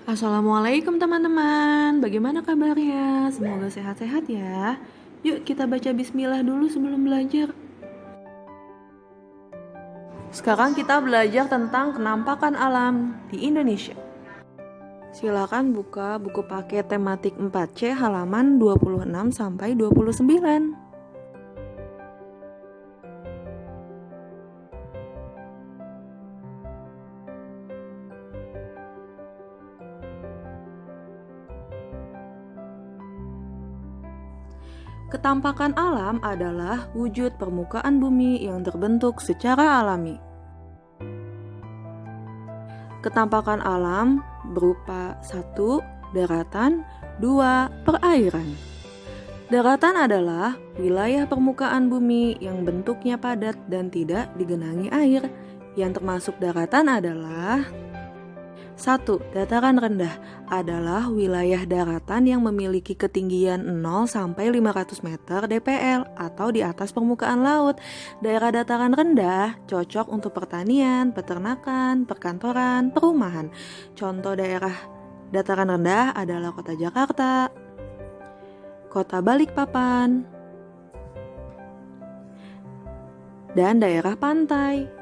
Assalamualaikum teman-teman, bagaimana kabarnya? Semoga sehat-sehat ya. Yuk kita baca bismillah dulu sebelum belajar. Sekarang kita belajar tentang penampakan alam di Indonesia. Silakan buka buku paket tematik 4C halaman 26 sampai 29. Ketampakan alam adalah wujud permukaan bumi yang terbentuk secara alami. Ketampakan alam berupa 1. Daratan, 2. Perairan. Daratan adalah wilayah permukaan bumi yang bentuknya padat dan tidak digenangi air. Yang termasuk daratan adalah 1. Dataran rendah adalah wilayah daratan yang memiliki ketinggian 0 sampai 500 meter dpl atau di atas permukaan laut. Daerah dataran rendah cocok untuk pertanian, peternakan, perkantoran, perumahan. Contoh daerah dataran rendah adalah Kota Jakarta, Kota Balikpapan, dan daerah pantai.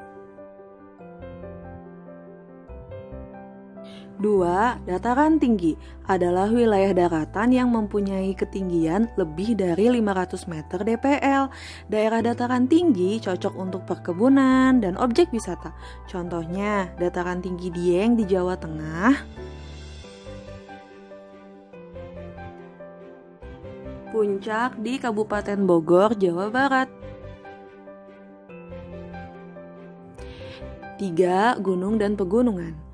2. Dataran tinggi adalah wilayah daratan yang mempunyai ketinggian lebih dari 500 meter dpl. Daerah dataran tinggi cocok untuk perkebunan dan objek wisata. Contohnya, dataran tinggi Dieng di Jawa Tengah, Puncak di Kabupaten Bogor, Jawa Barat. 3. Gunung dan pegunungan.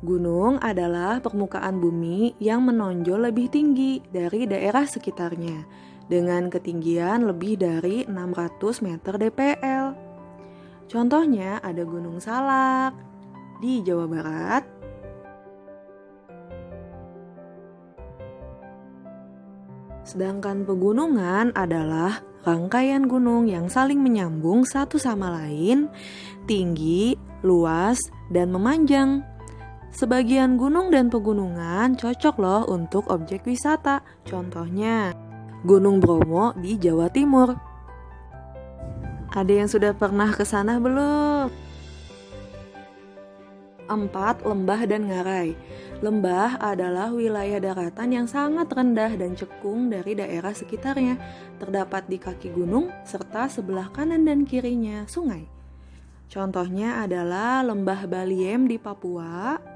Gunung adalah permukaan bumi yang menonjol lebih tinggi dari daerah sekitarnya dengan ketinggian lebih dari 600 meter dpl. Contohnya ada Gunung Salak di Jawa Barat, sedangkan pegunungan adalah rangkaian gunung yang saling menyambung satu sama lain, tinggi, luas, dan memanjang. Sebagian gunung dan pegunungan cocok loh untuk objek wisata. Contohnya, Gunung Bromo di Jawa Timur. Ada yang sudah pernah ke sana belum? 4. Lembah dan ngarai. Lembah adalah wilayah daratan yang sangat rendah dan cekung dari daerah sekitarnya. Terdapat di kaki gunung serta sebelah kanan dan kirinya sungai. Contohnya adalah Lembah Baliem di Papua,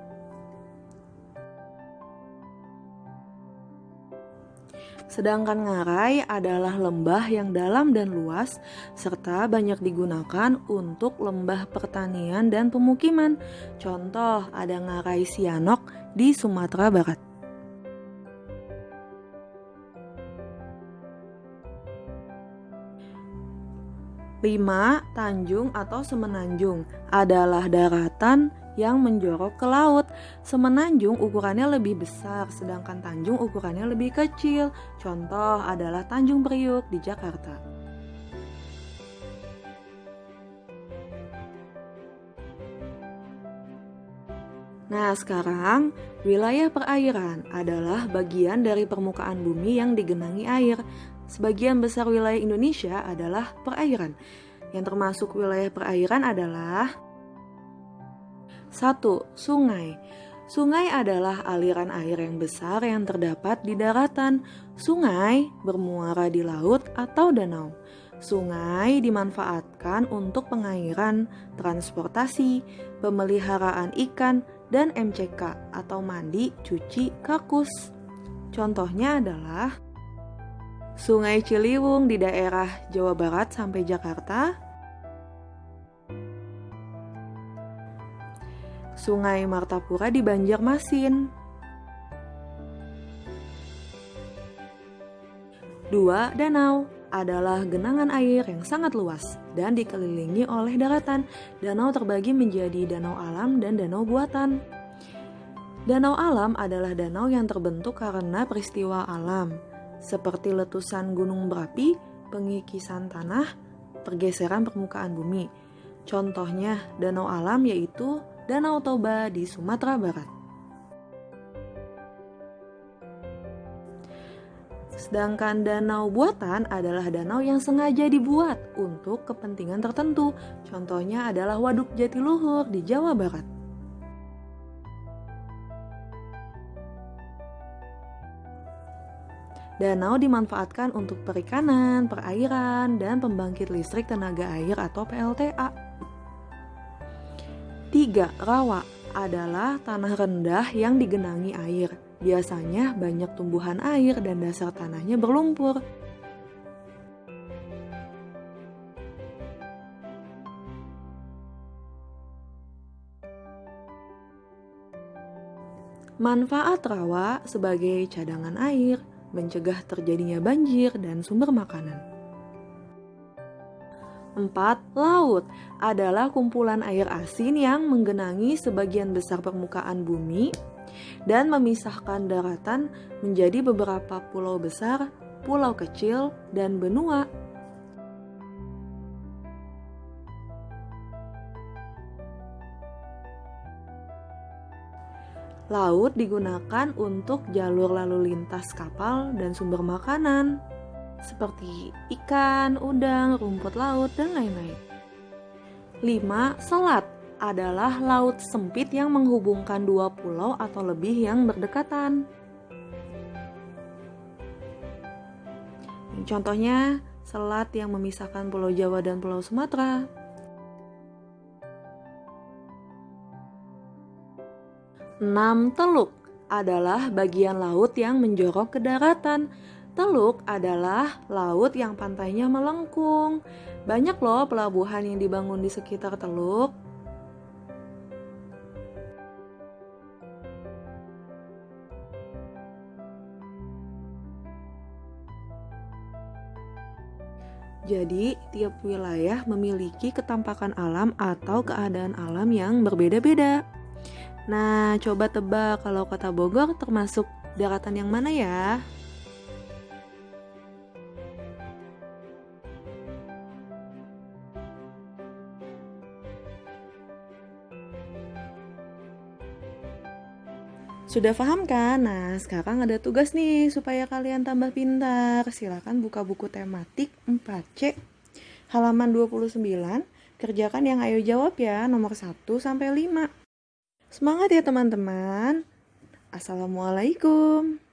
sedangkan ngarai adalah lembah yang dalam dan luas serta banyak digunakan untuk lembah pertanian dan pemukiman. Contoh ada Ngarai Sianok di Sumatera Barat. 5. Tanjung atau semenanjung adalah daratan yang menjorok ke laut. Semenanjung ukurannya lebih besar, sedangkan tanjung ukurannya lebih kecil. Contoh adalah Tanjung Priuk di Jakarta. Nah, sekarang wilayah perairan adalah bagian dari permukaan bumi yang digenangi air. Sebagian besar wilayah Indonesia adalah perairan. Yang termasuk wilayah perairan adalah 1. Sungai. Sungai adalah aliran air yang besar yang terdapat di daratan. Sungai bermuara di laut atau danau. Sungai dimanfaatkan untuk pengairan, transportasi, pemeliharaan ikan, dan MCK atau mandi, cuci, kakus. Contohnya adalah Sungai Ciliwung di daerah Jawa Barat sampai Jakarta, Sungai Martapura di Banjarmasin. 2. Danau adalah genangan air yang sangat luas dan dikelilingi oleh daratan. Danau terbagi menjadi danau alam dan danau buatan. Danau alam adalah danau yang terbentuk karena peristiwa alam, seperti letusan gunung berapi, pengikisan tanah, pergeseran permukaan bumi. Contohnya danau alam yaitu Danau Toba di Sumatera Barat. Sedangkan danau buatan adalah danau yang sengaja dibuat untuk kepentingan tertentu. Contohnya adalah Waduk Jatiluhur di Jawa Barat. Danau dimanfaatkan untuk perikanan, perairan, dan pembangkit listrik tenaga air atau PLTA. 3. Rawa adalah tanah rendah yang digenangi air. Biasanya banyak tumbuhan air dan dasar tanahnya berlumpur. Manfaat rawa sebagai cadangan air, mencegah terjadinya banjir dan sumber makanan. 4. Laut adalah kumpulan air asin yang menggenangi sebagian besar permukaan bumi dan memisahkan daratan menjadi beberapa pulau besar, pulau kecil, dan benua. Laut digunakan untuk jalur lalu lintas kapal dan sumber makanan, seperti ikan, udang, rumput laut, dan lain-lain. 5. Selat adalah laut sempit yang menghubungkan dua pulau atau lebih yang berdekatan. Contohnya, selat yang memisahkan Pulau Jawa dan Pulau Sumatera. 6. Teluk adalah bagian laut yang menjorok ke daratan. Teluk adalah laut yang pantainya melengkung. Banyak loh pelabuhan yang dibangun di sekitar teluk. Jadi, tiap wilayah memiliki ketampakan alam atau keadaan alam yang berbeda-beda. Nah, coba tebak kalau kota Bogor termasuk daratan yang mana ya? Sudah paham kan? Nah, sekarang ada tugas nih supaya kalian tambah pintar. Silakan buka buku tematik 4C halaman 29. Kerjakan yang ayo jawab ya, nomor 1 sampai 5. Semangat ya teman-teman. Assalamualaikum.